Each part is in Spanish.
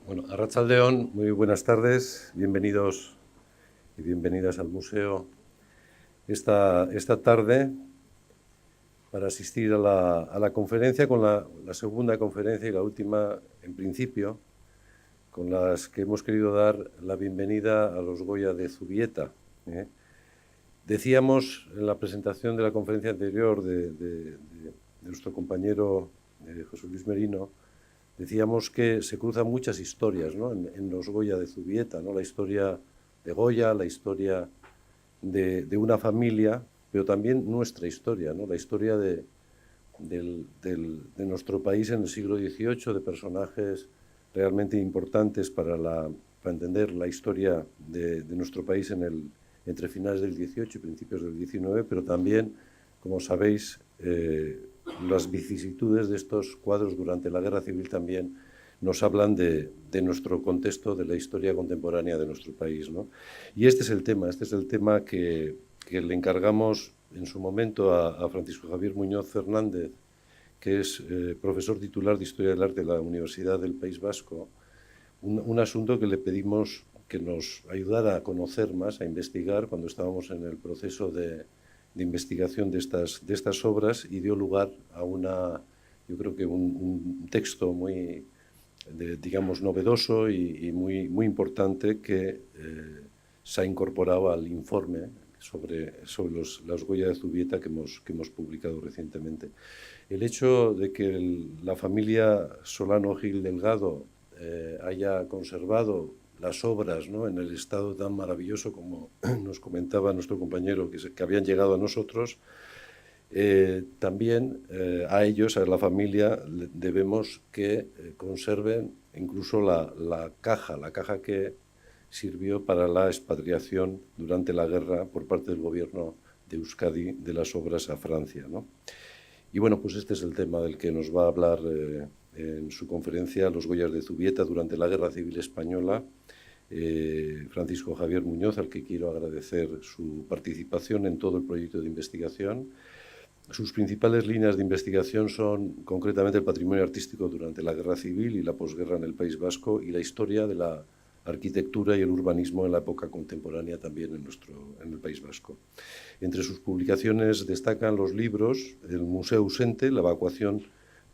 Bueno, Arratsaldeon, muy buenas tardes, bienvenidos y bienvenidas al museo esta tarde para asistir a la conferencia, con la segunda conferencia y la última, en principio, con las que hemos querido dar la bienvenida a los Goya de Zubieta. Decíamos en la presentación de la conferencia anterior de nuestro compañero José Luis Merino, decíamos que se cruzan muchas historias, ¿no?, en los Goya de Zubieta, ¿no? La historia de Goya, la historia de una familia, pero también nuestra historia, ¿no? La historia de nuestro país en el siglo XVIII, de personajes realmente importantes para entender la historia de nuestro país entre finales del XVIII y principios del XIX, pero también, como sabéis, las vicisitudes de estos cuadros durante la Guerra Civil también nos hablan de nuestro contexto, de la historia contemporánea de nuestro país, ¿no? Y este es el tema que le encargamos en su momento a Francisco Javier Muñoz Fernández, que es profesor titular de Historia del Arte de la Universidad del País Vasco, un asunto que le pedimos que nos ayudara a conocer más, a investigar, cuando estábamos en el proceso de investigación de estas obras, y dio lugar a yo creo que un texto muy, digamos, novedoso y muy importante que se ha incorporado al informe sobre las Goya de Zubieta que hemos publicado recientemente. El hecho de que la familia Solano Gil Delgado haya conservado las obras, ¿no?, en el estado tan maravilloso como nos comentaba nuestro compañero, que habían llegado a nosotros, también a ellos, a la familia, debemos que conserven incluso la caja que sirvió para la expatriación durante la guerra por parte del gobierno de Euskadi de las obras a Francia, ¿no? Y bueno, pues este es el tema del que nos va a hablar en su conferencia Los Goyas de Zubieta durante la Guerra Civil Española, Francisco Javier Muñoz, al que quiero agradecer su participación en todo el proyecto de investigación. Sus principales líneas de investigación son concretamente el patrimonio artístico durante la Guerra Civil y la posguerra en el País Vasco, y la historia de la arquitectura y el urbanismo en la época contemporánea también en el País Vasco. Entre sus publicaciones destacan los libros El Museo ausente, la evacuación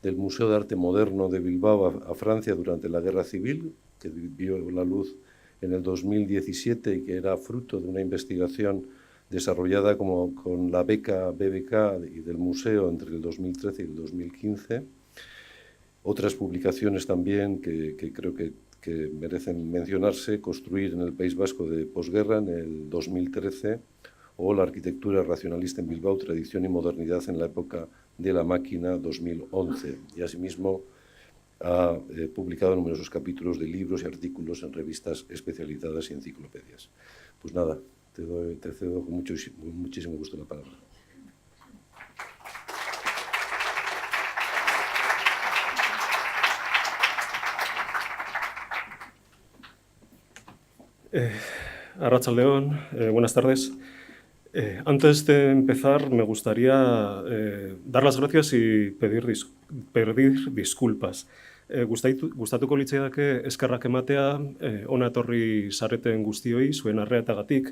del Museo de Arte Moderno de Bilbao a Francia durante la Guerra Civil, que vio la luz en el 2017 y que era fruto de una investigación desarrollada con la beca BBK y del museo entre el 2013 y el 2015. Otras publicaciones también que creo que merecen mencionarse: Construir en el País Vasco de posguerra en el 2013, o La arquitectura racionalista en Bilbao, tradición y modernidad en la época de la máquina, 2011. Y asimismo ha publicado numerosos capítulos de libros y artículos en revistas especializadas y enciclopedias. Pues nada, te cedo con muchísimo gusto la palabra. Arratsaldeon, buenas tardes. Antes de empezar, me gustaría dar las gracias y pedir disculpas. Gustatuko litzaidake eskerrak ematea hona etorri zareten guztioi, zuen arreatagatik.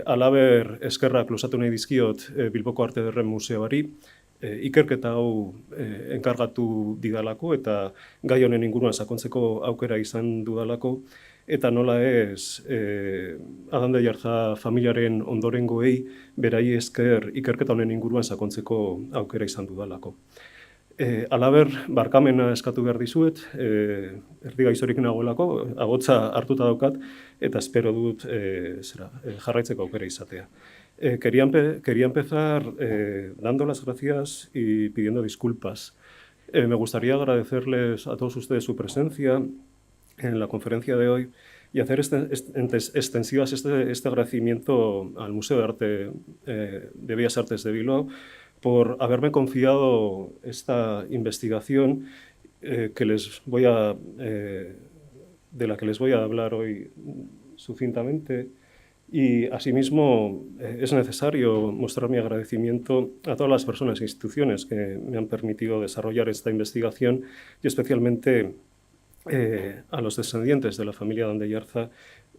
Halaber, eskerrak luzatu nahi dizkiot Bilboko Arte Ederren Museoari, ikerketa hau enkargatu didalako eta gai honen inguruan sakontzeko aukera izan dudalako, eta nola ez Adán de Ayarza familiaren ondorengoei berai esker ikerketa honen inguruan sakontzeko aukera izan dudalako. Halaber, barkamena eskatu behar dizuet, erdi gaizorik nagoelako, agotza hartuta daukat, eta espero dut jarraitzeko aukera izatea. Quería empezar dando las gracias y pidiendo disculpas. Me gustaría agradecerles a todos ustedes su presencia en la conferencia de hoy y hacer extensivas este agradecimiento al Museo de Arte de Bellas Artes de Bilbao por haberme confiado esta investigación de la que les voy a hablar hoy sucintamente. Y asimismo es necesario mostrar mi agradecimiento a todas las personas e instituciones que me han permitido desarrollar esta investigación, y especialmente a los descendientes de la familia de Andeyarza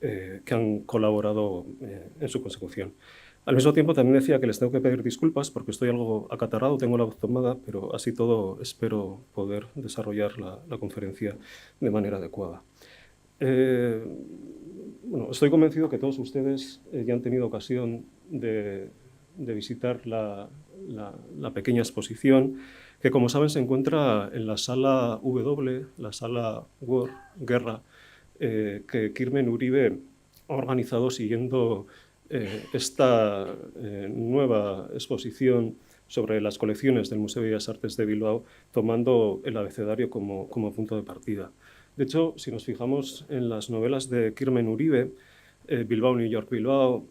que han colaborado en su consecución. Al mismo tiempo, también decía que les tengo que pedir disculpas porque estoy algo acatarrado, tengo la voz tomada, pero así todo espero poder desarrollar la conferencia de manera adecuada. Bueno, estoy convencido que todos ustedes ya han tenido ocasión de visitar la pequeña exposición que, como saben, se encuentra en la sala W, la sala Guerra, que Kirmen Uribe ha organizado siguiendo esta nueva exposición sobre las colecciones del Museo de Bellas Artes de Bilbao, tomando el abecedario como punto de partida. De hecho, si nos fijamos en las novelas de Kirmen Uribe, Bilbao, New York, Bilbao,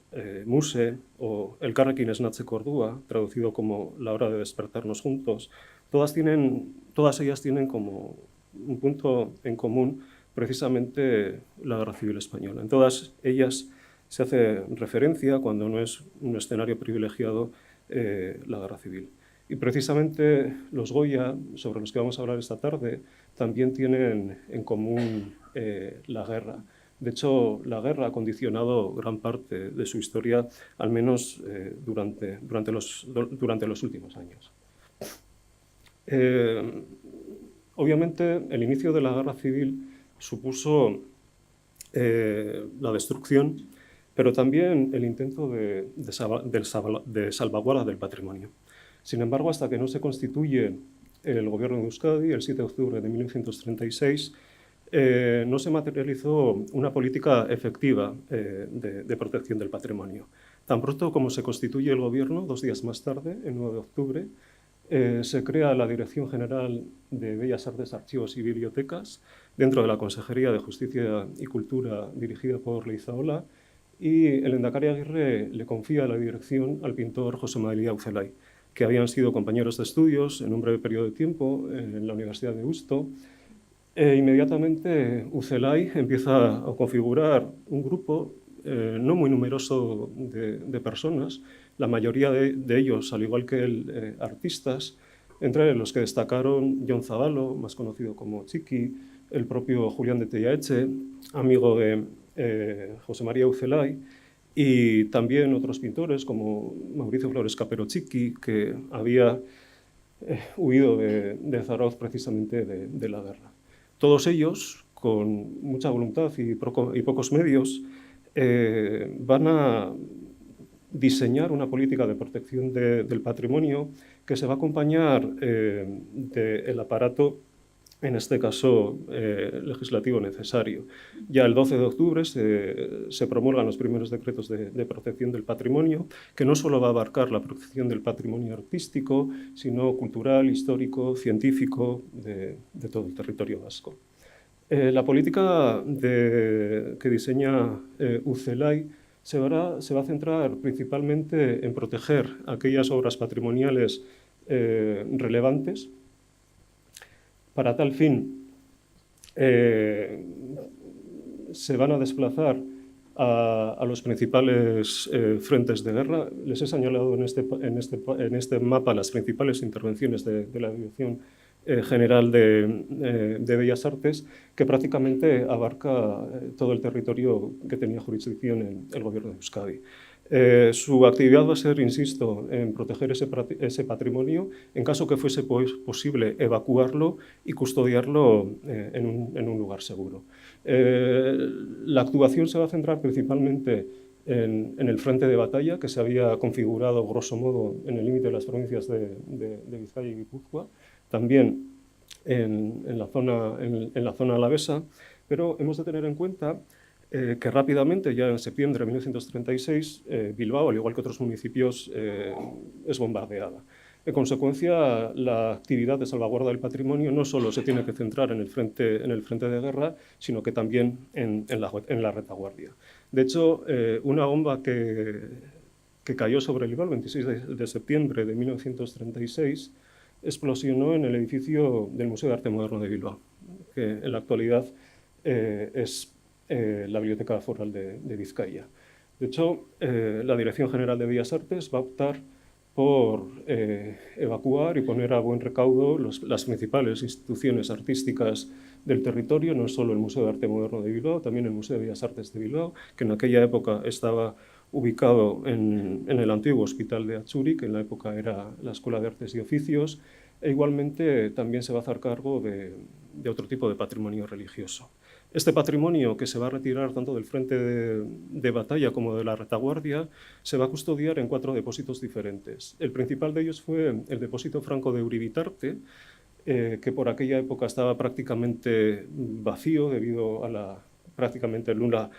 Muse o Elkarrekin esnatzeko ordua, traducido como La hora de despertarnos juntos, todas ellas tienen como un punto en común precisamente la Guerra Civil Española. En todas ellas se hace referencia, cuando no es un escenario privilegiado, la Guerra Civil. Y precisamente los Goya, sobre los que vamos a hablar esta tarde, también tienen en común la guerra. De hecho, la guerra ha condicionado gran parte de su historia, al menos durante los últimos años. Obviamente, el inicio de la Guerra Civil supuso la destrucción, pero también el intento de salvaguarda del patrimonio. Sin embargo, hasta que no se constituye el Gobierno de Euskadi, el 7 de octubre de 1936, no se materializó una política efectiva de protección del patrimonio. Tan pronto como se constituye el Gobierno, 2 días más tarde, el 9 de octubre, se crea la Dirección General de Bellas Artes, Archivos y Bibliotecas dentro de la Consejería de Justicia y Cultura dirigida por Leizaola, y el lehendakari Aguirre le confía la dirección al pintor José María Ucelay, que habían sido compañeros de estudios en un breve periodo de tiempo en la Universidad de Deusto. Inmediatamente Ucelay empieza a configurar un grupo no muy numeroso de personas, la mayoría de ellos, al igual que él, artistas, entre los que destacaron Jon Zabalo, más conocido como Chiqui, el propio Julián de Tellaeche, amigo de José María Ucelay, y también otros pintores como Mauricio Flores Capero Chiqui, que había huido de Zarauz precisamente de la guerra. Todos ellos, con mucha voluntad y pocos medios, van a diseñar una política de protección del patrimonio que se va a acompañar del aparato, en este caso legislativo necesario. Ya el 12 de octubre se promulgan los primeros decretos de protección del patrimonio, que no solo va a abarcar la protección del patrimonio artístico, sino cultural, histórico, científico de todo el territorio vasco. La política que diseña Ucelay se va a centrar principalmente en proteger aquellas obras patrimoniales relevantes. Para tal fin, se van a desplazar a los principales frentes de guerra. Les he señalado en este mapa las principales intervenciones de la Dirección General de Bellas Artes, que prácticamente abarca todo el territorio que tenía jurisdicción el Gobierno de Euskadi. Su actividad va a ser, insisto, en proteger ese patrimonio, en caso que fuese posible evacuarlo y custodiarlo en un lugar seguro. La actuación se va a centrar principalmente en el frente de batalla, que se había configurado grosso modo en el límite de las provincias de Vizcaya y Guipúzcoa, también en la zona alavesa, pero hemos de tener en cuenta que rápidamente, ya en septiembre de 1936, Bilbao, al igual que otros municipios, es bombardeada. En consecuencia, la actividad de salvaguarda del patrimonio no solo se tiene que centrar en el frente de guerra, sino que también en la retaguardia. De hecho, una bomba que cayó sobre Bilbao el 26 de septiembre de 1936 explosionó en el edificio del Museo de Arte Moderno de Bilbao, que en la actualidad es la Biblioteca Foral de Vizcaya. De hecho, la Dirección General de Bellas Artes va a optar por evacuar y poner a buen recaudo las principales instituciones artísticas del territorio, no solo el Museo de Arte Moderno de Bilbao, también el Museo de Bellas Artes de Bilbao, que en aquella época estaba ubicado en el antiguo Hospital de Atxuri, que en la época era la Escuela de Artes y Oficios, e igualmente también se va a hacer cargo de otro tipo de patrimonio religioso. Este patrimonio, que se va a retirar tanto del frente de batalla como de la retaguardia, se va a custodiar en 4 depósitos diferentes. El principal de ellos fue el depósito franco de Uribitarte, que por aquella época estaba prácticamente vacío debido a la prácticamente nula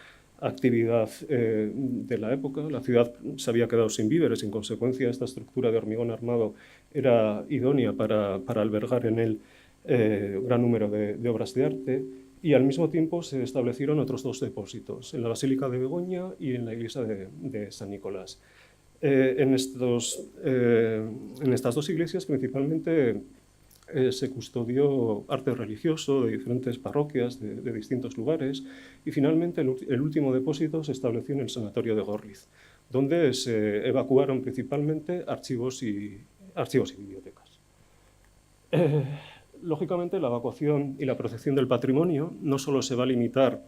actividad de la época. La ciudad se había quedado sin víveres, en consecuencia esta estructura de hormigón armado era idónea para albergar en él gran número de obras de arte, y al mismo tiempo se establecieron otros 2 depósitos, en la Basílica de Begoña y en la iglesia de San Nicolás. En estas 2 iglesias principalmente se custodió arte religioso de diferentes parroquias, de distintos lugares, y finalmente el último depósito se estableció en el sanatorio de Gorliz, donde se evacuaron principalmente archivos y bibliotecas. Lógicamente, la evacuación y la protección del patrimonio no solo se va a limitar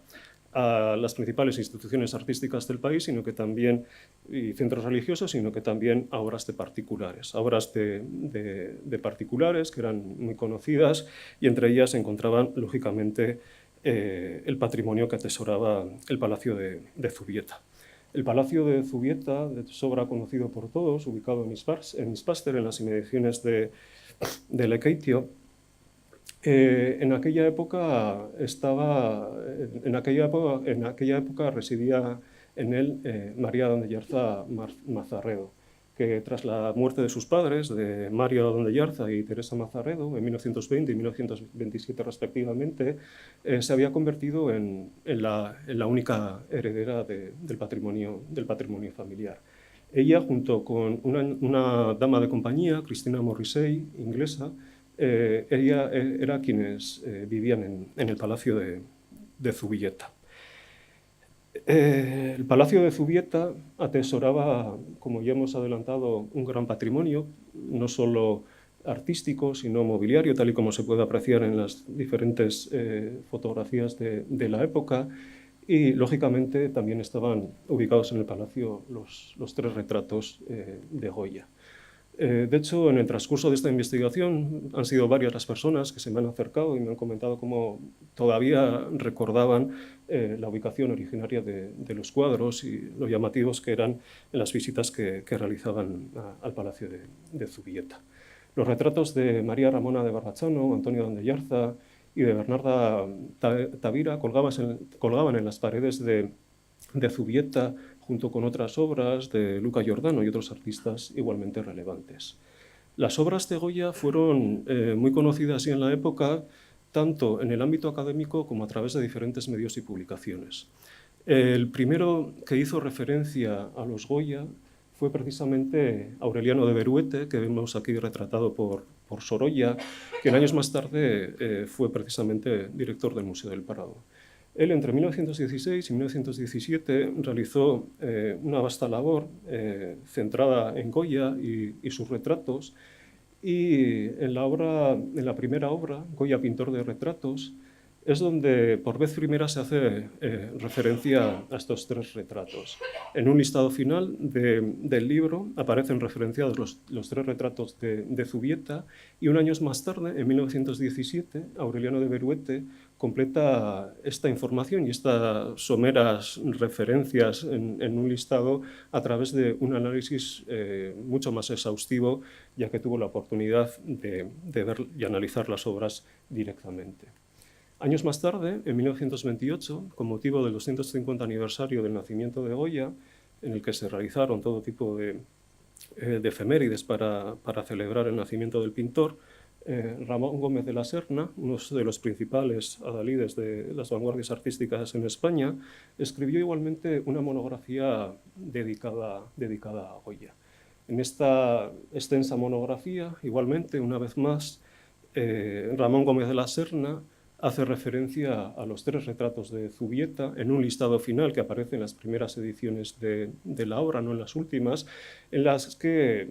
a las principales instituciones artísticas del país, sino que también, y centros religiosos, sino que también a obras de particulares, particulares que eran muy conocidas, y entre ellas se encontraban, lógicamente, el patrimonio que atesoraba el Palacio de Zubieta. El Palacio de Zubieta, de sobra conocido por todos, ubicado en Ispaster, en las inmediaciones de Lekeitio, en aquella época residía en él María Dondellarza Mazarredo, que tras la muerte de sus padres, de Mario Dondellarza y Teresa Mazarredo, en 1920 y 1927 respectivamente, se había convertido en la única heredera del patrimonio familiar. Ella, junto con una dama de compañía, Cristina Morrissey, inglesa, ella era quienes vivían en el Palacio de Zubieta. El Palacio de Zubieta atesoraba, como ya hemos adelantado, un gran patrimonio, no solo artístico, sino mobiliario, tal y como se puede apreciar en las diferentes fotografías de la época, y lógicamente también estaban ubicados en el palacio los 3 retratos de Goya. De hecho, en el transcurso de esta investigación han sido varias las personas que se me han acercado y me han comentado cómo todavía recordaban la ubicación originaria de los cuadros y lo llamativos que eran en las visitas que realizaban al Palacio de Zubieta. Los retratos de María Ramona de Barbachano, Antonio Dondellarza y de Bernarda Tavira colgaban en las paredes de Zubieta, junto con otras obras de Luca Giordano y otros artistas igualmente relevantes. Las obras de Goya fueron muy conocidas en la época, tanto en el ámbito académico como a través de diferentes medios y publicaciones. El primero que hizo referencia a los Goya fue precisamente Aureliano de Beruete, que vemos aquí retratado por Sorolla, que años más tarde fue precisamente director del Museo del Prado. Él, entre 1916 y 1917, realizó una vasta labor centrada en Goya y sus retratos, y en la primera obra, Goya, pintor de retratos, es donde por vez primera se hace referencia a estos 3 retratos. En un listado final del libro aparecen referenciados los 3 retratos de Zubieta, y años más tarde, en 1917, Aureliano de Beruete completa esta información y estas someras referencias en un listado a través de un análisis mucho más exhaustivo, ya que tuvo la oportunidad de ver y analizar las obras directamente. Años más tarde, en 1928, con motivo del 250 aniversario del nacimiento de Goya, en el que se realizaron todo tipo de efemérides para celebrar el nacimiento del pintor, Ramón Gómez de la Serna, uno de los principales adalides de las vanguardias artísticas en España, escribió igualmente una monografía dedicada a Goya. En esta extensa monografía, igualmente, una vez más, Ramón Gómez de la Serna hace referencia a los 3 retratos de Zubieta en un listado final que aparece en las primeras ediciones de la obra, no en las últimas, en las que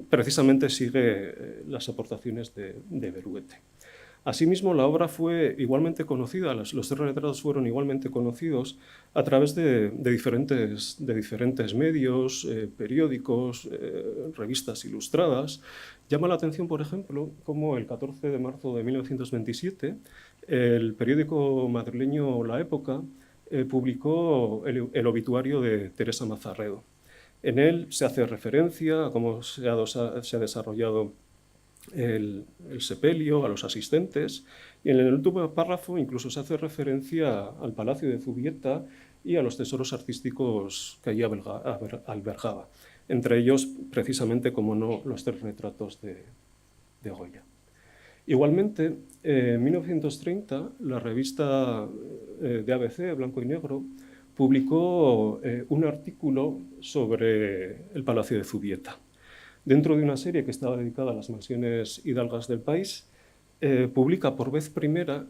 precisamente sigue las aportaciones de Beruete. Asimismo, la obra fue igualmente conocida, los tres retratos fueron igualmente conocidos a través de diferentes medios, periódicos, revistas ilustradas. Llama la atención, por ejemplo, cómo el 14 de marzo de 1927 el periódico madrileño La Época publicó el obituario de Teresa Mazarredo. En él se hace referencia a cómo se ha desarrollado el sepelio, a los asistentes, y en el último párrafo incluso se hace referencia al Palacio de Zubieta y a los tesoros artísticos que allí albergaba. Entre ellos, precisamente, como no, los tres retratos de Goya. Igualmente, en 1930, la revista de ABC, Blanco y Negro, publicó un artículo sobre el Palacio de Zubieta. Dentro de una serie que estaba dedicada a las mansiones hidalgas del país, publica por vez primera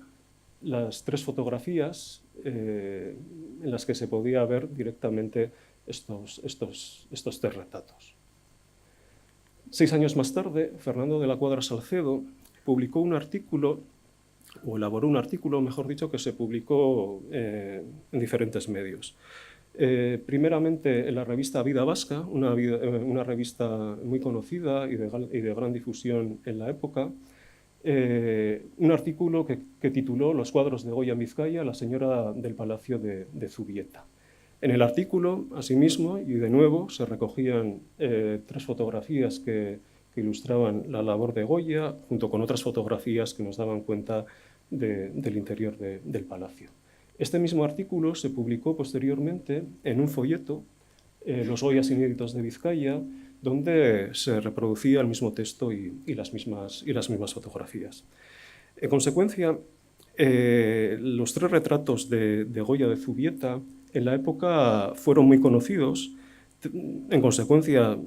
las tres fotografías en las que se podía ver directamente estos tres retratos. 6 años más tarde, Fernando de la Cuadra Salcedo publicó un artículo, o elaboró un artículo, mejor dicho, que se publicó en diferentes medios. Primeramente en la revista Vida Vasca, una revista muy conocida y de gran difusión en la época, un artículo que tituló Los cuadros de Goya en Vizcaya, la señora del Palacio de Zubieta. En el artículo, asimismo, y de nuevo, se recogían tres fotografías que ilustraban la labor de Goya, junto con otras fotografías que nos daban cuenta del interior del palacio. Este mismo artículo se publicó posteriormente en un folleto, Los Goyas inéditos de Vizcaya, donde se reproducía el mismo texto y las mismas fotografías. En consecuencia, los tres retratos de Goya de Zubieta en la época fueron muy conocidos. En consecuencia,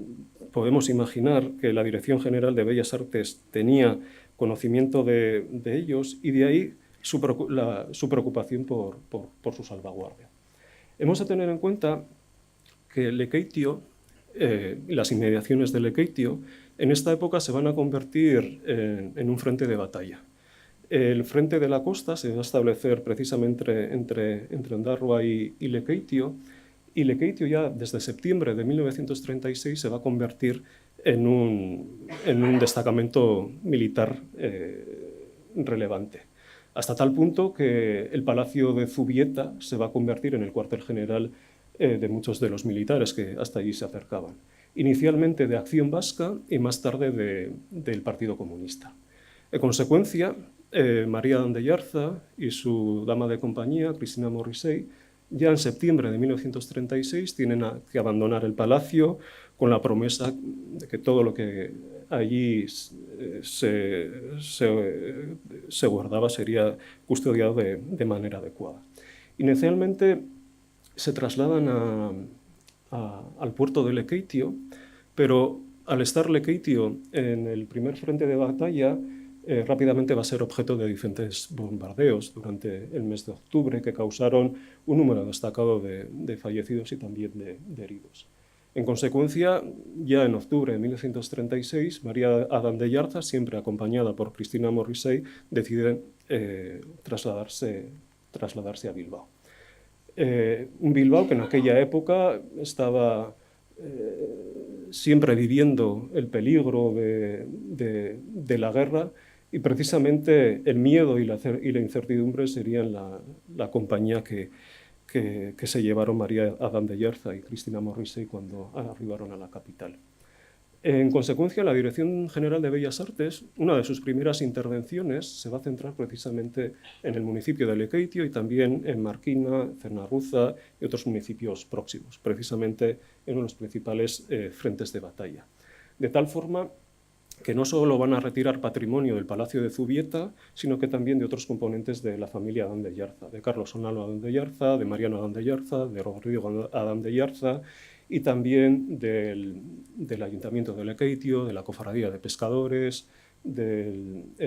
podemos imaginar que la Dirección General de Bellas Artes tenía conocimiento de ellos y de ahí su preocupación por su salvaguardia. Hemos de tener en cuenta que Lekeitio y las inmediaciones de Lekeitio en esta época se van a convertir en un frente de batalla. El frente de la costa se va a establecer precisamente entre Ondarroa y Lekeitio, y Lekeitio ya desde septiembre de 1936 se va a convertir en un destacamento militar relevante, hasta tal punto que el Palacio de Zubieta se va a convertir en el cuartel general de muchos de los militares que hasta allí se acercaban, inicialmente de Acción Vasca y más tarde del Partido Comunista. En consecuencia, María Dandeyarza y su dama de compañía, Cristina Morrissey, ya en septiembre de 1936 tienen que abandonar el palacio con la promesa de que todo lo que allí se guardaba sería custodiado de manera adecuada. Inicialmente se trasladan al puerto de Lekeitio, pero al estar Lekeitio en el primer frente de batalla, rápidamente va a ser objeto de diferentes bombardeos durante el mes de octubre que causaron un número destacado de fallecidos y también de heridos. En consecuencia, ya en octubre de 1936, María Dandeyarza, siempre acompañada por Cristina Morrissey, decide trasladarse a Bilbao. Un Bilbao que en aquella época estaba siempre viviendo el peligro de la guerra, y precisamente el miedo y la incertidumbre serían la compañía que se llevaron María Dandeyarza y Cristina Morrissey cuando arribaron a la capital. En consecuencia, la Dirección General de Bellas Artes, una de sus primeras intervenciones se va a centrar precisamente en el municipio de Lekeitio y también en Marquina, Cernarruza y otros municipios próximos, precisamente en uno de los principales frentes de batalla. De tal forma que no solo van a retirar patrimonio del Palacio de Zubieta, sino que también de otros componentes de la familia Dandeyarza, de Carlos Onalo Dandeyarza, de Mariano Dandeyarza, de Rodrigo Dandeyarza, y también del Ayuntamiento de Lekeitio, de la Cofradía de Pescadores, del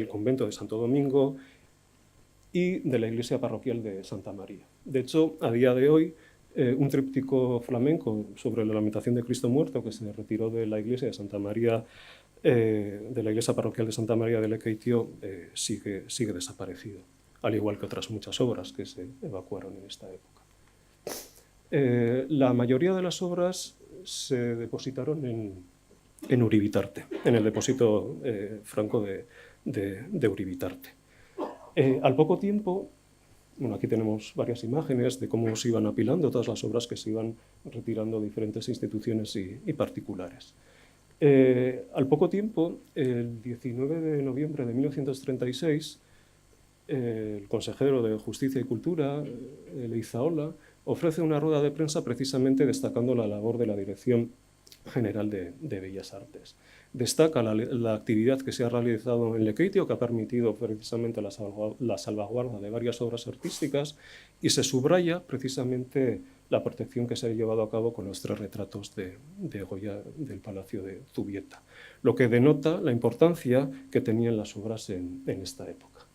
Convento de Santo Domingo y de la Iglesia Parroquial de Santa María. De hecho, a día de hoy, un tríptico flamenco sobre la Lamentación de Cristo Muerto, que se retiró de la iglesia de Santa María de la iglesia parroquial de Santa María de Lekeitio sigue desaparecido, al igual que otras muchas obras que se evacuaron en esta época. La mayoría de las obras se depositaron en Uribitarte, en el depósito franco de Uribitarte. Al poco tiempo, bueno, aquí tenemos varias imágenes de cómo se iban apilando todas las obras que se iban retirando de diferentes instituciones y particulares. Al poco tiempo, el 19 de noviembre de 1936, el consejero de Justicia y Cultura, Leizaola, ofrece una rueda de prensa precisamente destacando la labor de la Dirección General de Bellas Artes. Destaca la actividad que se ha realizado en Lekeitio, que ha permitido precisamente la salvaguarda de varias obras artísticas, y se subraya precisamente la protección que se ha llevado a cabo con los 3 retratos de Goya del Palacio de Zubieta, lo que denota la importancia que tenían las obras en esta época.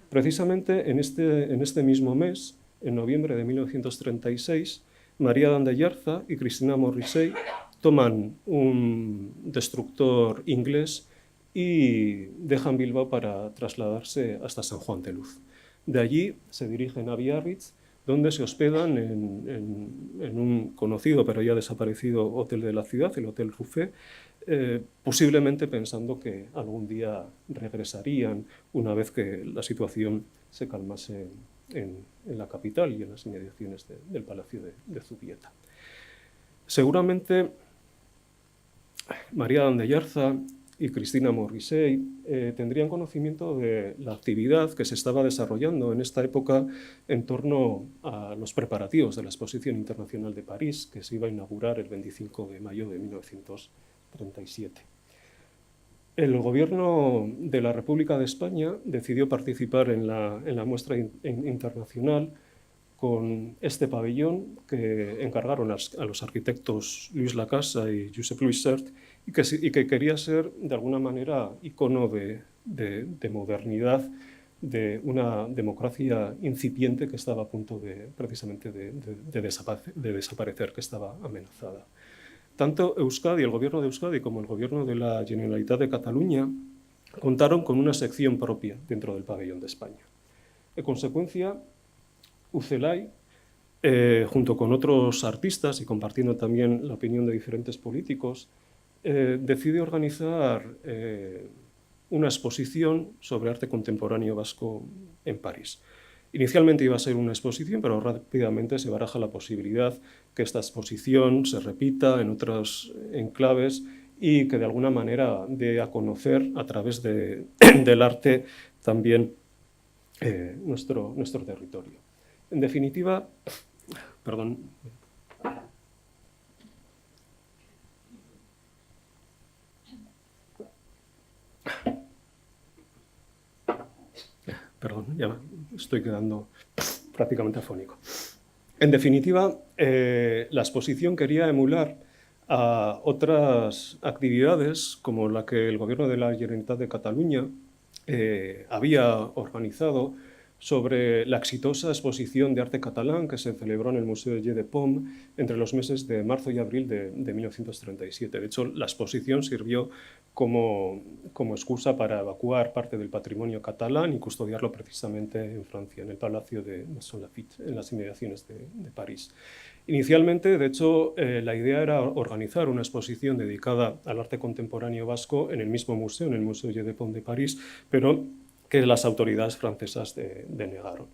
Precisamente en este mismo mes, en noviembre de 1936, María d'Andellarza y Cristina Morrissey toman un destructor inglés y dejan Bilbao para trasladarse hasta San Juan de Luz. De allí se dirigen a Biarritz, donde se hospedan en un conocido pero ya desaparecido hotel de la ciudad, el Hotel Ruffé, posiblemente pensando que algún día regresarían una vez que la situación se calmase en la capital y en las inmediaciones del Palacio de Zubieta. Seguramente María d'Andellarza y Cristina Morrissey tendrían conocimiento de la actividad que se estaba desarrollando en esta época en torno a los preparativos de la Exposición Internacional de París, que se iba a inaugurar el 25 de mayo de 1937. El gobierno de la República de España decidió participar en la muestra internacional con este pabellón que encargaron a los arquitectos Luis Lacasa y Josep Louis Sert y que quería ser de alguna manera icono de modernidad de una democracia incipiente que estaba a punto precisamente de desaparecer, que estaba amenazada. Tanto Euskadi, el gobierno de Euskadi, como el gobierno de la Generalitat de Cataluña contaron con una sección propia dentro del pabellón de España. En consecuencia, Ucelay, junto con otros artistas y compartiendo también la opinión de diferentes políticos, decide organizar una exposición sobre arte contemporáneo vasco en París. Inicialmente iba a ser una exposición, pero rápidamente se baraja la posibilidad que esta exposición se repita en otros enclaves y que de alguna manera dé a conocer a través del arte también nuestro territorio. En definitiva, perdón. Perdón, ya estoy quedando prácticamente afónico. En definitiva, la exposición quería emular a otras actividades como la que el gobierno de la Generalitat de Cataluña había organizado sobre la exitosa exposición de arte catalán que se celebró en el Museo de Jeu de Paume entre los meses de marzo y abril de 1937. De hecho, la exposición sirvió como excusa para evacuar parte del patrimonio catalán y custodiarlo precisamente en Francia, en el Palacio de Maisons-Laffitte, en las inmediaciones de París. Inicialmente, de hecho, la idea era organizar una exposición dedicada al arte contemporáneo vasco en el mismo museo, en el Museo Jeu de Paume de París, pero que las autoridades francesas denegaron.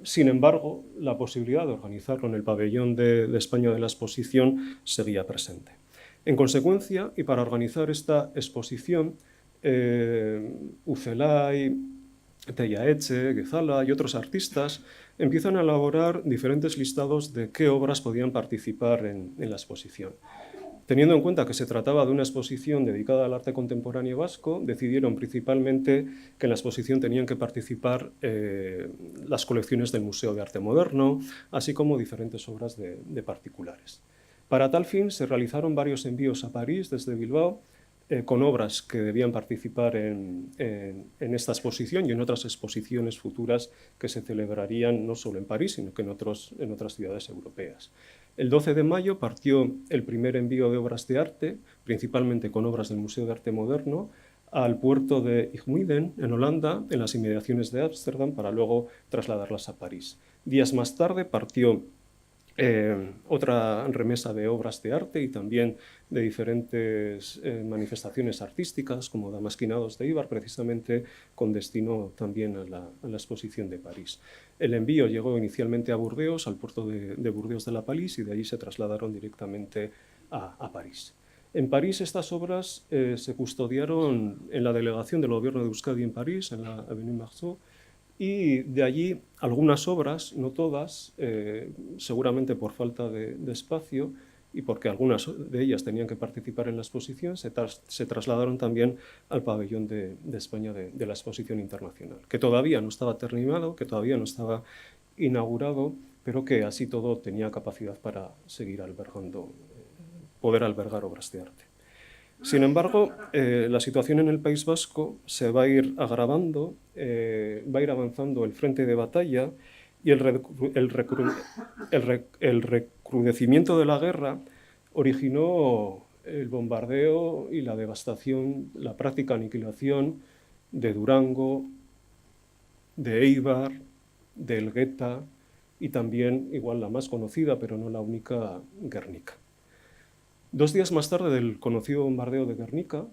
Sin embargo, la posibilidad de organizarlo en el pabellón de España de la exposición seguía presente. En consecuencia, y para organizar esta exposición, Ucelay, Tellaetxe, Guezala y otros artistas empiezan a elaborar diferentes listados de qué obras podían participar en la exposición. Teniendo en cuenta que se trataba de una exposición dedicada al arte contemporáneo vasco, decidieron principalmente que en la exposición tenían que participar las colecciones del Museo de Arte Moderno, así como diferentes obras de particulares. Para tal fin se realizaron varios envíos a París desde Bilbao con obras que debían participar en esta exposición y en otras exposiciones futuras que se celebrarían no solo en París, sino que en otras ciudades europeas. El 12 de mayo partió el primer envío de obras de arte, principalmente con obras del Museo de Arte Moderno, al puerto de IJmuiden, en Holanda, en las inmediaciones de Ámsterdam, para luego trasladarlas a París. Días más tarde partió otra remesa de obras de arte y también de diferentes manifestaciones artísticas, como Damasquinados de Eibar, precisamente con destino también a la exposición de París. El envío llegó inicialmente a Burdeos, al puerto de Burdeos de la Palisse, y de allí se trasladaron directamente a París. En París estas obras se custodiaron en la delegación del gobierno de Euskadi en París, en la Avenue Marceau, y de allí algunas obras, no todas, seguramente por falta de espacio y porque algunas de ellas tenían que participar en la exposición, se trasladaron también al pabellón de España de la exposición internacional, que todavía no estaba terminado, que todavía no estaba inaugurado, pero que así todo tenía capacidad para seguir albergando, poder albergar obras de arte. Sin embargo, la situación en el País Vasco se va a ir agravando, va a ir avanzando el frente de batalla y el recrudecimiento de la guerra originó el bombardeo y la devastación, la práctica aniquilación de Durango, de Eibar, de Elgueta y también, igual la más conocida, pero no la única, Guernica. 2 días más tarde del conocido bombardeo de Guernica,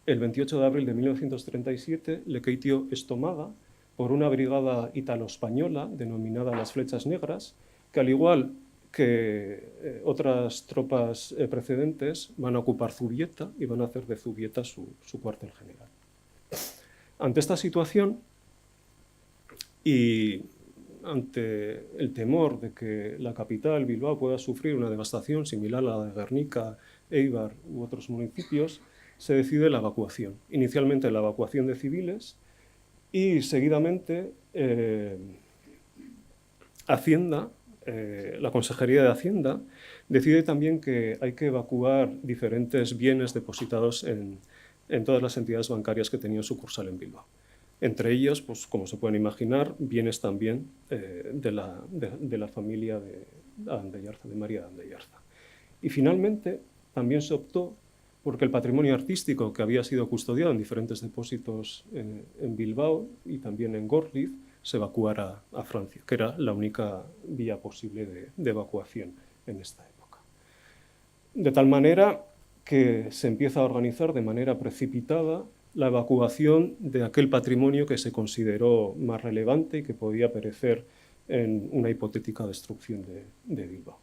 el 28 de abril de 1937, Lekeitio Estomaga, por una brigada italo-española denominada las Flechas Negras, que al igual que otras tropas precedentes van a ocupar Zubieta y van a hacer de Zubieta su cuartel general. Ante esta situación y ante el temor de que la capital, Bilbao, pueda sufrir una devastación similar a la de Guernica, Eibar u otros municipios, se decide la evacuación. Inicialmente la evacuación de civiles y seguidamente Hacienda, la Consejería de Hacienda, decide también que hay que evacuar diferentes bienes depositados en todas las entidades bancarias que tenían sucursal en Bilbao. Entre ellos, pues, como se pueden imaginar, bienes también de la familia de Andellarza, de María de Andellarza. Y finalmente también se optó porque el patrimonio artístico que había sido custodiado en diferentes depósitos en Bilbao y también en Gorliz se evacuara a Francia, que era la única vía posible de evacuación en esta época. De tal manera que se empieza a organizar de manera precipitada la evacuación de aquel patrimonio que se consideró más relevante y que podía perecer en una hipotética destrucción de Bilbao.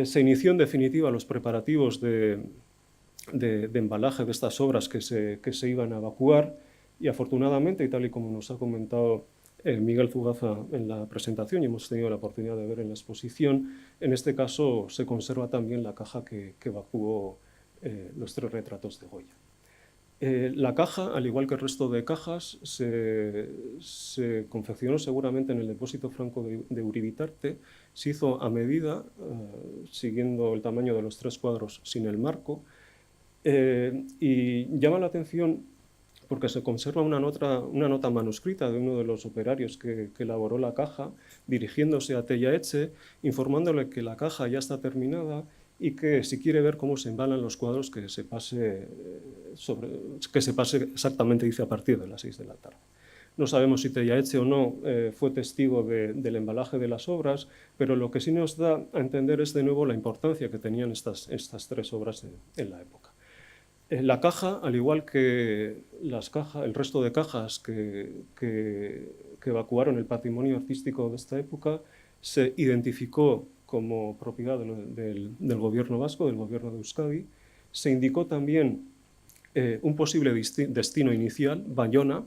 Se inició en definitiva los preparativos de embalaje de estas obras que se iban a evacuar y afortunadamente, y tal y como nos ha comentado Miguel Zugaza en la presentación y hemos tenido la oportunidad de ver en la exposición, en este caso se conserva también la caja que evacuó los 3 retratos de Goya. La caja, al igual que el resto de cajas, se confeccionó seguramente en el depósito franco de Uribitarte, se hizo a medida, siguiendo el tamaño de los 3 cuadros sin el marco, y llama la atención porque se conserva una nota manuscrita de uno de los operarios que elaboró la caja, dirigiéndose a Tella Etxe, informándole que la caja ya está terminada y que si quiere ver cómo se embalan los cuadros, que se pase exactamente, dice, a partir de las 6 de la tarde. No sabemos si Tella Etxe o no fue testigo del embalaje de las obras, pero lo que sí nos da a entender es de nuevo la importancia que tenían estas 3 obras en la época. La caja, al igual que el resto de cajas que evacuaron el patrimonio artístico de esta época, se identificó como propiedad del gobierno vasco, del gobierno de Euskadi. Se indicó también un posible destino inicial, Bayona,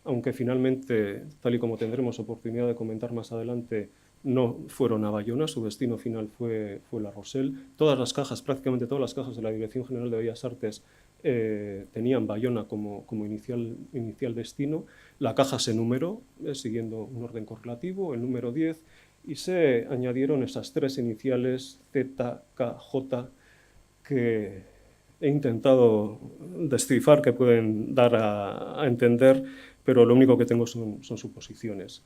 aunque finalmente, tal y como tendremos oportunidad de comentar más adelante, no fueron a Bayona, su destino final fue La Roselle. Prácticamente todas las cajas de la Dirección General de Bellas Artes tenían Bayona como inicial destino. La caja se numeró, siguiendo un orden correlativo, el número 10, y se añadieron esas 3 iniciales, Z, K, J, que he intentado descifrar, que pueden dar a entender, pero lo único que tengo son suposiciones.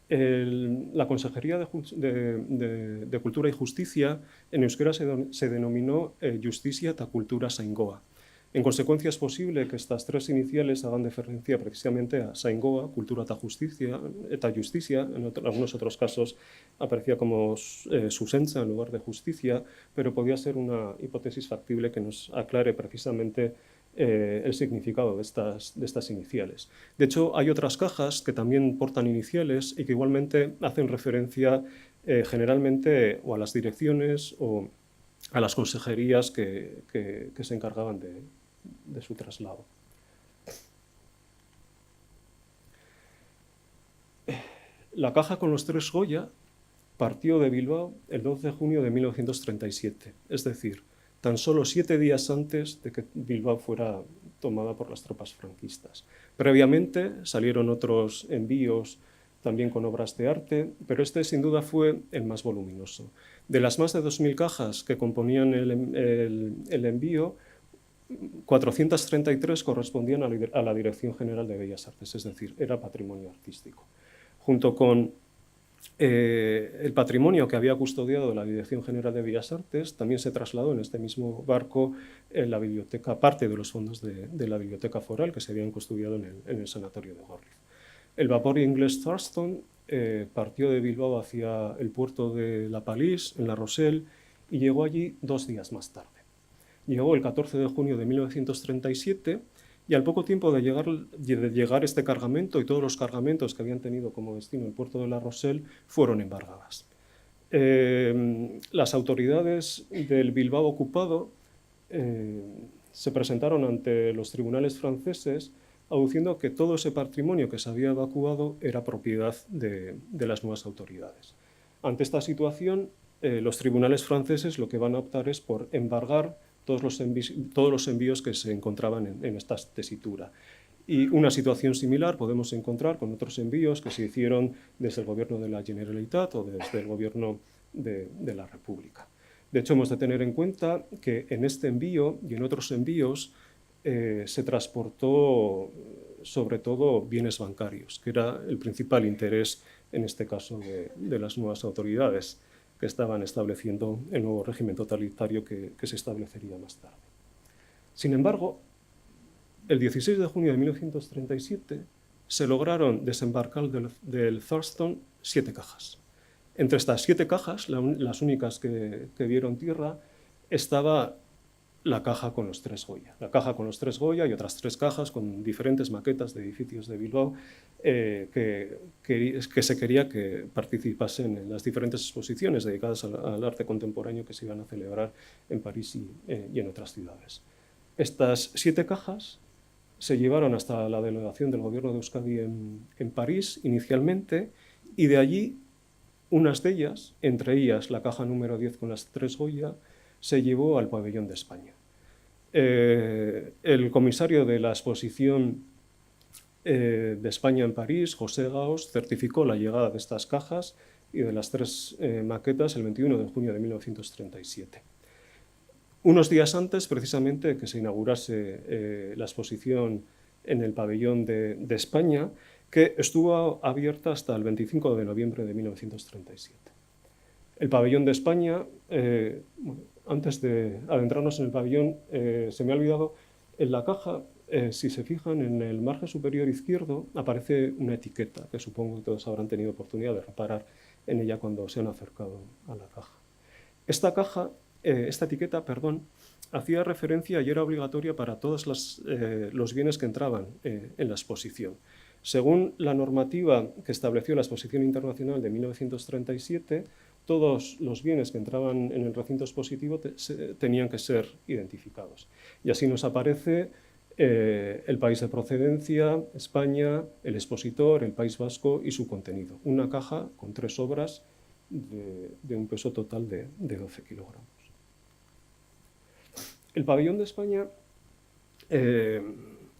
La Consejería de Cultura y Justicia en euskera se denominó Justícia eta Kultura Zaingoa. En consecuencia, es posible que estas tres iniciales hagan referencia precisamente a Zaingoa, Cultura eta Justicia, en algunos otros casos aparecía como Zuzenza en lugar de Justicia, pero podía ser una hipótesis factible que nos aclare precisamente el significado de estas iniciales. De hecho, hay otras cajas que también portan iniciales y que igualmente hacen referencia generalmente o a las direcciones o a las consejerías que se encargaban de su traslado. La caja con los tres Goya partió de Bilbao el 12 de junio de 1937, es decir, tan solo 7 días antes de que Bilbao fuera tomada por las tropas franquistas. Previamente salieron otros envíos también con obras de arte, pero este sin duda fue el más voluminoso. De las más de 2.000 cajas que componían el envío, 433 correspondían a la Dirección General de Bellas Artes, es decir, era patrimonio artístico. Junto con el patrimonio que había custodiado la Dirección General de Bellas Artes, también se trasladó en este mismo barco en la biblioteca, parte de los fondos de la Biblioteca Foral que se habían custodiado en el Sanatorio de Gorliz. El vapor inglés Thurston partió de Bilbao hacia el puerto de La Palisse, en La Rochelle, y llegó allí 2 días más tarde. Llegó el 14 de junio de 1937 y al poco tiempo de llegar este cargamento y todos los cargamentos que habían tenido como destino el puerto de La Rochelle fueron embargadas. Las autoridades del Bilbao ocupado se presentaron ante los tribunales franceses aduciendo que todo ese patrimonio que se había evacuado era propiedad de las nuevas autoridades. Ante esta situación, los tribunales franceses lo que van a optar es por embargar todos los envíos que se encontraban en esta tesitura. Y una situación similar podemos encontrar con otros envíos que se hicieron desde el gobierno de la Generalitat o desde el gobierno de la República. De hecho, hemos de tener en cuenta que en este envío y en otros envíos se transportó sobre todo bienes bancarios, que era el principal interés en este caso de las nuevas autoridades que estaban estableciendo el nuevo régimen totalitario que se establecería más tarde. Sin embargo, el 16 de junio de 1937 se lograron desembarcar del Thurston 7 cajas. Entre estas 7 cajas, las únicas que vieron tierra, estaba la caja con los 3 Goya. La caja con los 3 Goya y otras 3 cajas con diferentes maquetas de edificios de Bilbao que se quería que participasen en las diferentes exposiciones dedicadas al arte contemporáneo que se iban a celebrar en París y en otras ciudades. Estas 7 cajas se llevaron hasta la delegación del gobierno de Euskadi en París inicialmente y de allí unas de ellas, entre ellas la caja número 10 con las 3 Goya, se llevó al pabellón de España. El comisario de la exposición de España en París, José Gaos, certificó la llegada de estas cajas y de las 3 maquetas el 21 de junio de 1937. Unos días antes, precisamente, que se inaugurase la exposición en el pabellón de España, que estuvo abierta hasta el 25 de noviembre de 1937. El pabellón de España, antes de adentrarnos en el pabellón, se me ha olvidado, en la caja, si se fijan, en el margen superior izquierdo aparece una etiqueta, que supongo que todos habrán tenido oportunidad de reparar en ella cuando se han acercado a la caja. Esta etiqueta, hacía referencia y era obligatoria para todos los bienes que entraban en la exposición. Según la normativa que estableció la Exposición Internacional de 1937, todos los bienes que entraban en el recinto expositivo tenían que ser identificados. Y así nos aparece el país de procedencia, España, el expositor, el País Vasco y su contenido. Una caja con 3 obras de un peso total de 12 kilogramos. El pabellón de España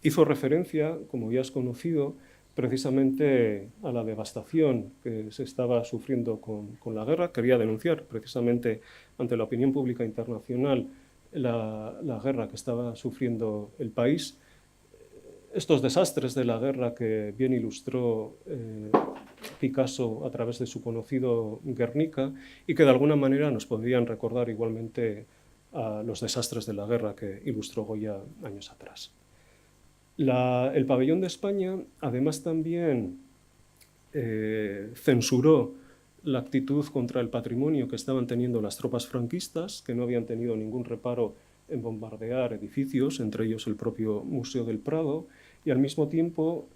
hizo referencia, como ya has conocido, precisamente a la devastación que se estaba sufriendo con la guerra. Quería denunciar precisamente ante la opinión pública internacional la guerra que estaba sufriendo el país. estos desastres de la guerra que bien ilustró Picasso a través de su conocido Guernica y que de alguna manera nos podrían recordar igualmente a los desastres de la guerra que ilustró Goya años atrás. El pabellón de España además también censuró la actitud contra el patrimonio que estaban teniendo las tropas franquistas, que no habían tenido ningún reparo en bombardear edificios, entre ellos el propio Museo del Prado, y al mismo tiempo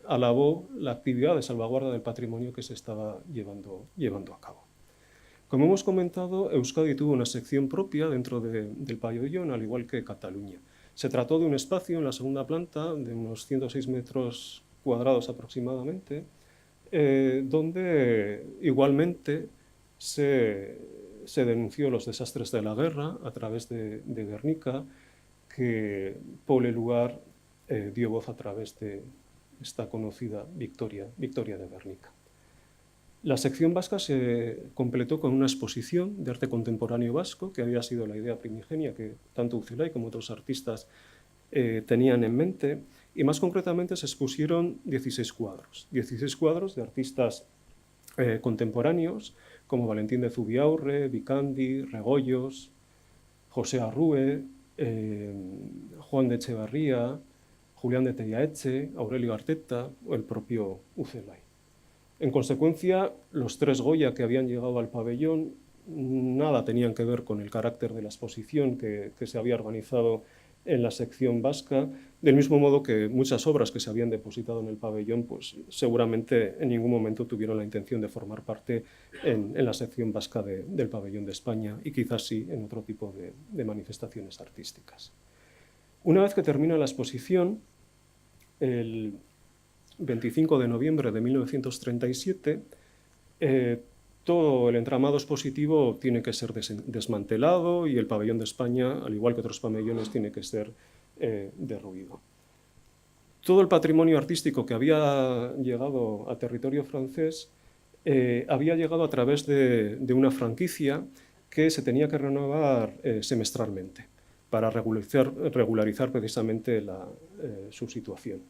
alabó la actividad de salvaguarda del patrimonio que se estaba llevando a cabo. Como hemos comentado, Euskadi tuvo una sección propia dentro del pabellón, al igual que Cataluña. Se trató de un espacio en la segunda planta de unos 106 metros cuadrados aproximadamente, donde igualmente se denunció los desastres de la guerra a través de Guernica, que Paul Éluard dio voz a través de esta conocida Victoria de Guernica. La sección vasca se completó con una exposición de arte contemporáneo vasco, que había sido la idea primigenia que tanto Ucelay como otros artistas tenían en mente, y más concretamente se expusieron 16 cuadros de artistas contemporáneos como Valentín de Zubiaurre, Vicandi, Regoyos, José Arrue, Juan de Echevarría, Julián de Tellaetxe, Aurelio Arteta o el propio Ucelay. En consecuencia, los 3 Goya que habían llegado al pabellón nada tenían que ver con el carácter de la exposición que se había organizado en la sección vasca, del mismo modo que muchas obras que se habían depositado en el pabellón, pues seguramente en ningún momento tuvieron la intención de formar parte en la sección vasca del pabellón de España y quizás sí en otro tipo de manifestaciones artísticas. Una vez que termina la exposición, el 25 de noviembre de 1937, todo el entramado expositivo tiene que ser desmantelado y el pabellón de España, al igual que otros pabellones, tiene que ser derruido. Todo el patrimonio artístico que había llegado a territorio francés había llegado a través de una franquicia que se tenía que renovar semestralmente para regularizar precisamente su situación.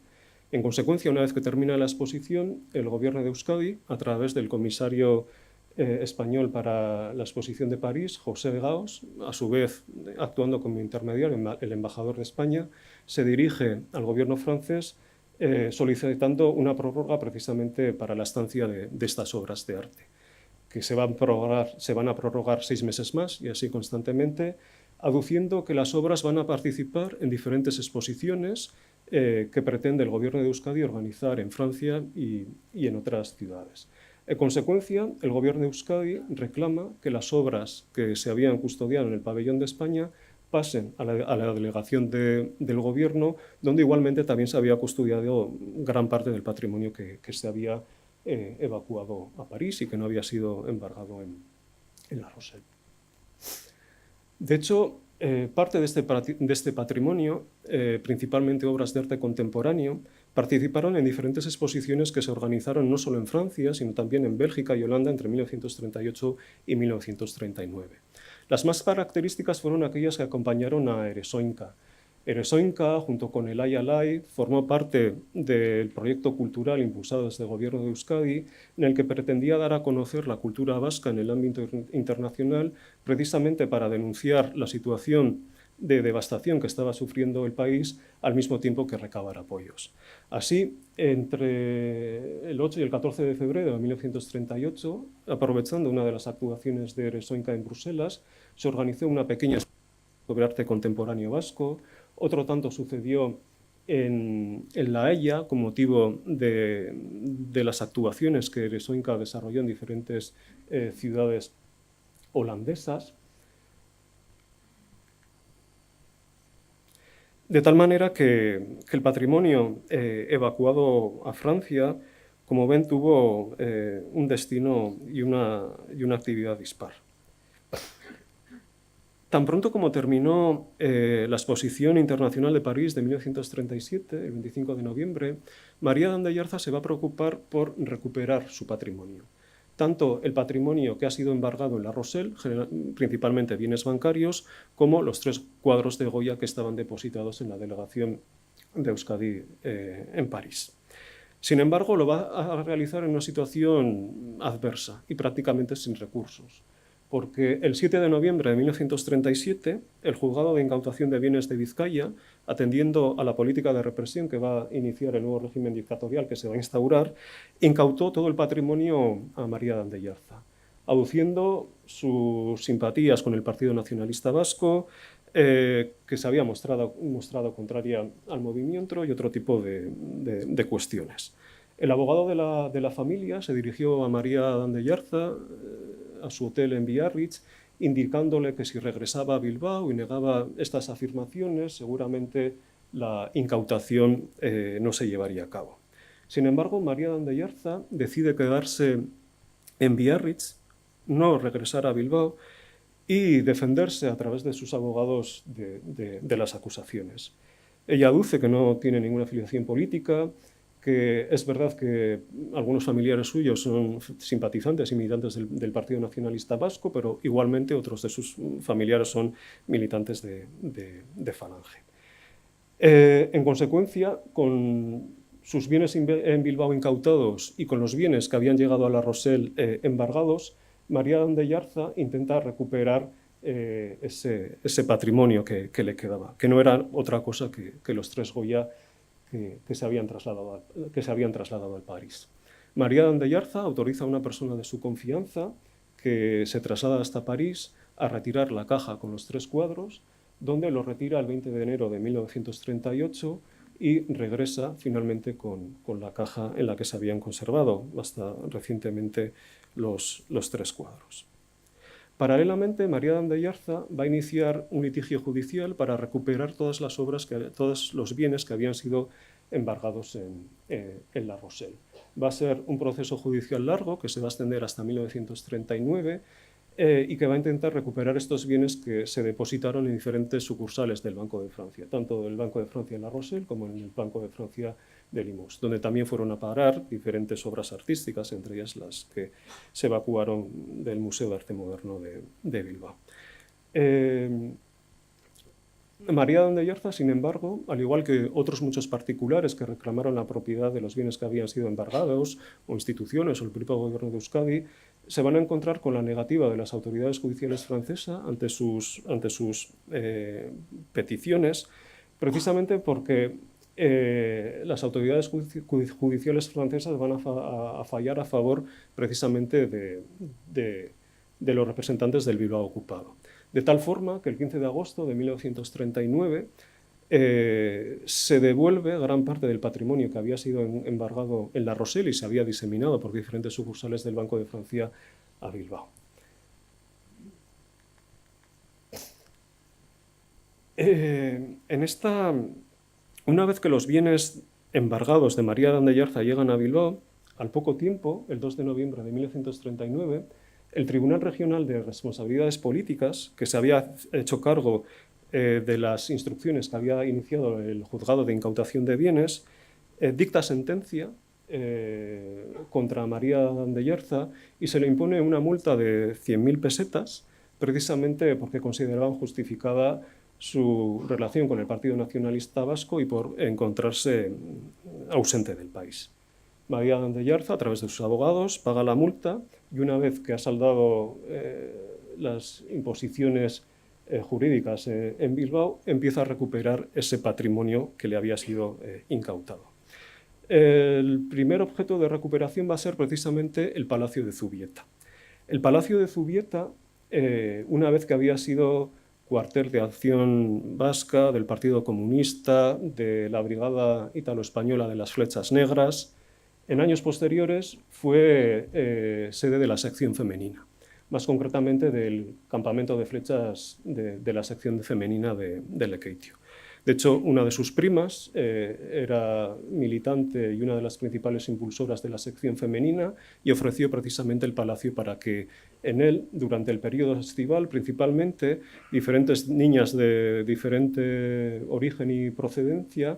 En consecuencia, una vez que termina la exposición, el Gobierno de Euskadi, a través del comisario español para la exposición de París, José Gaos, a su vez actuando como intermediario, el embajador de España, se dirige al Gobierno francés solicitando una prórroga precisamente para la estancia de estas obras de arte, que se van a prorrogar 6 meses más y así constantemente, aduciendo que las obras van a participar en diferentes exposiciones que pretende el Gobierno de Euskadi organizar en Francia y en otras ciudades. En consecuencia, el Gobierno de Euskadi reclama que las obras que se habían custodiado en el pabellón de España pasen a la delegación del Gobierno, donde igualmente también se había custodiado gran parte del patrimonio que se había evacuado a París y que no había sido embargado en La Rochelle. De hecho, parte de este patrimonio, principalmente obras de arte contemporáneo, participaron en diferentes exposiciones que se organizaron no solo en Francia, sino también en Bélgica y Holanda entre 1938 y 1939. Las más características fueron aquellas que acompañaron a Eresoinka. Eresoinka, junto con el Ayalay, formó parte del proyecto cultural impulsado desde el Gobierno de Euskadi, en el que pretendía dar a conocer la cultura vasca en el ámbito internacional, precisamente para denunciar la situación de devastación que estaba sufriendo el país, al mismo tiempo que recabar apoyos. Así, entre el 8 y el 14 de febrero de 1938, aprovechando una de las actuaciones de Eresoinka en Bruselas, se organizó una pequeña exposición sobre arte contemporáneo vasco. Otro tanto sucedió en La Haya, con motivo de las actuaciones que Eresoinka desarrolló en diferentes ciudades holandesas. De tal manera que el patrimonio evacuado a Francia, como ven, tuvo un destino y una actividad dispar. Tan pronto como terminó la Exposición Internacional de París de 1937, el 25 de noviembre, María de Ayarza se va a preocupar por recuperar su patrimonio. Tanto el patrimonio que ha sido embargado en La Rochelle, principalmente bienes bancarios, como los 3 cuadros de Goya que estaban depositados en la delegación Euskadi en París. Sin embargo, lo va a realizar en una situación adversa y prácticamente sin recursos, porque el 7 de noviembre de 1937, el Juzgado de Incautación de Bienes de Vizcaya, atendiendo a la política de represión que va a iniciar el nuevo régimen dictatorial que se va a instaurar, incautó todo el patrimonio a María de Andeyarza, aduciendo sus simpatías con el Partido Nacionalista Vasco, que se había mostrado contraria al movimiento y otro tipo de cuestiones. El abogado de la familia se dirigió a María de Andeyarza, a su hotel en Biarritz, indicándole que si regresaba a Bilbao y negaba estas afirmaciones, seguramente la incautación no se llevaría a cabo. Sin embargo, María de Andeyarza decide quedarse en Biarritz, no regresar a Bilbao y defenderse a través de sus abogados de las acusaciones. Ella aduce que no tiene ninguna afiliación política, que es verdad que algunos familiares suyos son simpatizantes y militantes del Partido Nacionalista Vasco, pero igualmente otros de sus familiares son militantes de Falange. En consecuencia, con sus bienes en Bilbao incautados y con los bienes que habían llegado a La Roselle embargados, María de Andeyarza intenta recuperar ese patrimonio que le quedaba, que no era otra cosa que los 3 Goya que se habían trasladado al París. María de Andeyarza autoriza a una persona de su confianza que se traslada hasta París a retirar la caja con los 3 cuadros, donde lo retira el 20 de enero de 1938 y regresa finalmente con la caja en la que se habían conservado hasta recientemente los 3 cuadros. Paralelamente, María de Andeyarza va a iniciar un litigio judicial para recuperar todas todos los bienes que habían sido embargados en La Roselle. Va a ser un proceso judicial largo que se va a extender hasta 1939 y que va a intentar recuperar estos bienes que se depositaron en diferentes sucursales del Banco de Francia, tanto del Banco de Francia en La Roselle como en el Banco de Francia de Limoux, donde también fueron a parar diferentes obras artísticas, entre ellas las que se evacuaron del Museo de Arte Moderno de Bilbao. María de Andeyarza, sin embargo, al igual que otros muchos particulares que reclamaron la propiedad de los bienes que habían sido embargados, o instituciones o el propio gobierno de Euskadi, se van a encontrar con la negativa de las autoridades judiciales francesas ante sus peticiones, precisamente porque las autoridades judiciales francesas van a fallar a favor precisamente de los representantes del Bilbao ocupado. De tal forma que el 15 de agosto de 1939 se devuelve gran parte del patrimonio que había sido embargado en La Roselle y se había diseminado por diferentes sucursales del Banco de Francia a Bilbao. Una vez que los bienes embargados de María de Andeyarza llegan a Bilbao, al poco tiempo, el 2 de noviembre de 1939, el Tribunal Regional de Responsabilidades Políticas, que se había hecho cargo de las instrucciones que había iniciado el Juzgado de Incautación de Bienes, dicta sentencia contra María de Andeyarza y se le impone una multa de 100.000 pesetas, precisamente porque consideraban justificada su relación con el Partido Nacionalista Vasco y por encontrarse ausente del país. María de Andeyarza, a través de sus abogados, paga la multa y una vez que ha saldado las imposiciones jurídicas en Bilbao, empieza a recuperar ese patrimonio que le había sido incautado. El primer objeto de recuperación va a ser precisamente el Palacio de Zubieta. El Palacio de Zubieta, una vez que había sido cuartel de acción vasca del Partido Comunista, de la Brigada Italo-Española de las Flechas Negras, en años posteriores fue sede de la sección femenina, más concretamente del campamento de flechas de la sección femenina de Lekeitio. De hecho, una de sus primas era militante y una de las principales impulsoras de la sección femenina y ofreció precisamente el palacio para que en él, durante el periodo estival, principalmente, diferentes niñas de diferente origen y procedencia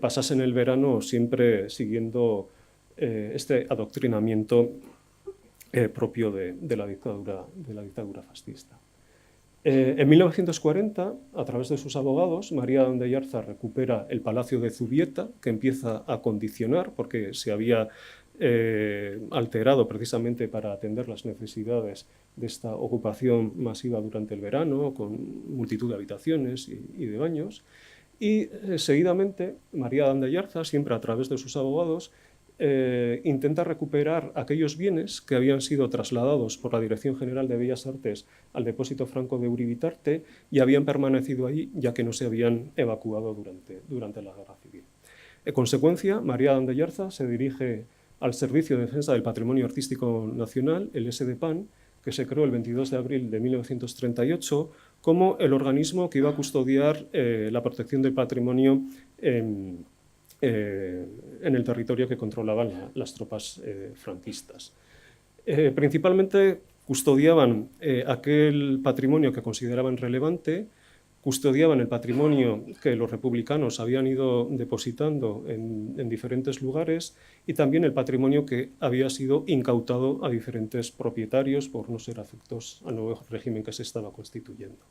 pasasen el verano siempre siguiendo este adoctrinamiento propio de la dictadura fascista. En 1940, a través de sus abogados, María de Ayarza recupera el Palacio de Zubieta, que empieza a condicionar, porque se había alterado precisamente para atender las necesidades de esta ocupación masiva durante el verano, con multitud de habitaciones y de baños. Y seguidamente, María de Ayarza, siempre a través de sus abogados, intenta recuperar aquellos bienes que habían sido trasladados por la Dirección General de Bellas Artes al depósito franco de Uribitarte y habían permanecido ahí ya que no se habían evacuado durante la Guerra Civil. En consecuencia, María de Ayarza se dirige al Servicio de Defensa del Patrimonio Artístico Nacional, el SDPAN, que se creó el 22 de abril de 1938 como el organismo que iba a custodiar la protección del patrimonio en el territorio que controlaban las tropas franquistas. Principalmente custodiaban aquel patrimonio que consideraban relevante, custodiaban el patrimonio que los republicanos habían ido depositando en diferentes lugares y también el patrimonio que había sido incautado a diferentes propietarios por no ser afectos al nuevo régimen que se estaba constituyendo.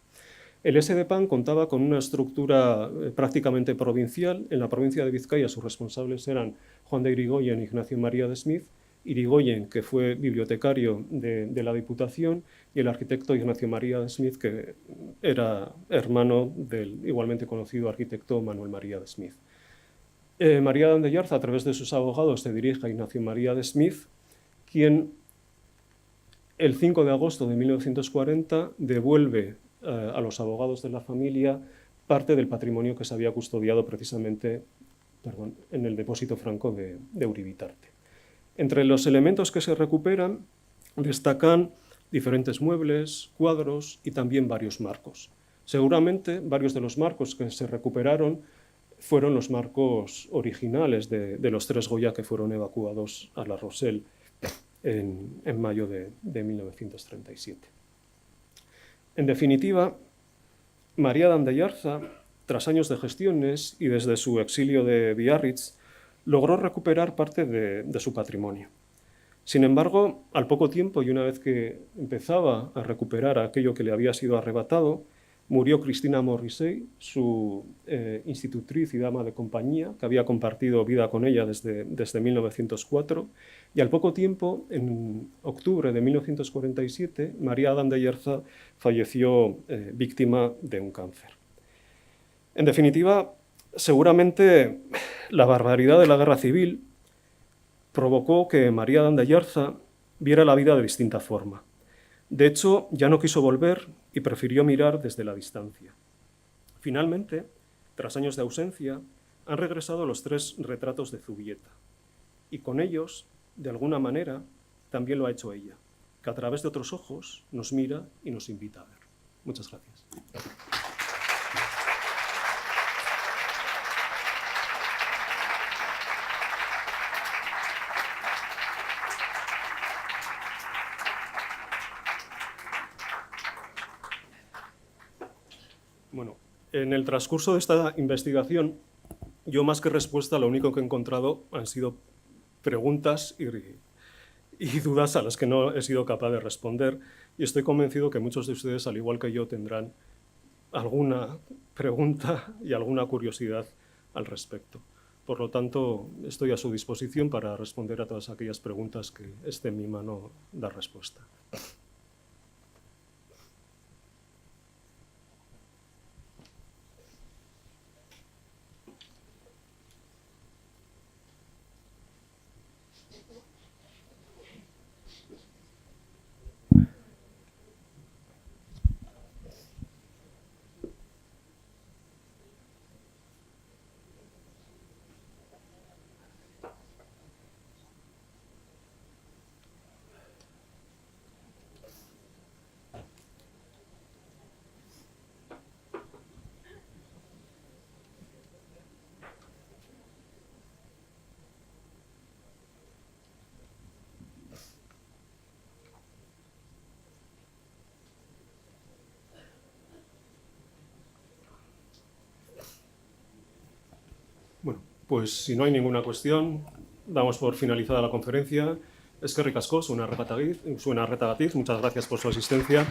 El SDPAN contaba con una estructura prácticamente provincial. En la provincia de Vizcaya sus responsables eran Juan de Irigoyen e Ignacio María de Smith. Irigoyen, que fue bibliotecario de la Diputación, y el arquitecto Ignacio María de Smith, que era hermano del igualmente conocido arquitecto Manuel María de Smith. María de Ayarza, a través de sus abogados, se dirige a Ignacio María de Smith, quien el 5 de agosto de 1940 devuelve a los abogados de la familia parte del patrimonio que se había custodiado precisamente en el depósito franco de Uribitarte. Entre los elementos que se recuperan destacan diferentes muebles, cuadros y también varios marcos. Seguramente varios de los marcos que se recuperaron fueron los marcos originales de los 3 Goya que fueron evacuados a La Rochelle en mayo de 1937. En definitiva, María de Ayarza, tras años de gestiones y desde su exilio de Biarritz, logró recuperar parte de su patrimonio. Sin embargo, al poco tiempo y una vez que empezaba a recuperar aquello que le había sido arrebatado, murió Cristina Morrissey, su institutriz y dama de compañía, que había compartido vida con ella desde 1904, y al poco tiempo, en octubre de 1947, María de Ayarza falleció víctima de un cáncer. En definitiva, seguramente la barbaridad de la guerra civil provocó que María de Ayarza viera la vida de distinta forma. De hecho, ya no quiso volver y prefirió mirar desde la distancia. Finalmente, tras años de ausencia, han regresado los 3 retratos de Zubieta. Y con ellos, de alguna manera, también lo ha hecho ella, que a través de otros ojos nos mira y nos invita a ver. Muchas gracias. Bueno, en el transcurso de esta investigación, yo más que respuesta, lo único que he encontrado han sido preguntas y dudas a las que no he sido capaz de responder, y estoy convencido que muchos de ustedes, al igual que yo, tendrán alguna pregunta y alguna curiosidad al respecto. Por lo tanto, estoy a su disposición para responder a todas aquellas preguntas que esté en mi mano dar respuesta. Bueno, pues si no hay ninguna cuestión, damos por finalizada la conferencia. Eskerrik asko, Suena Arretagatik, muchas gracias por su asistencia.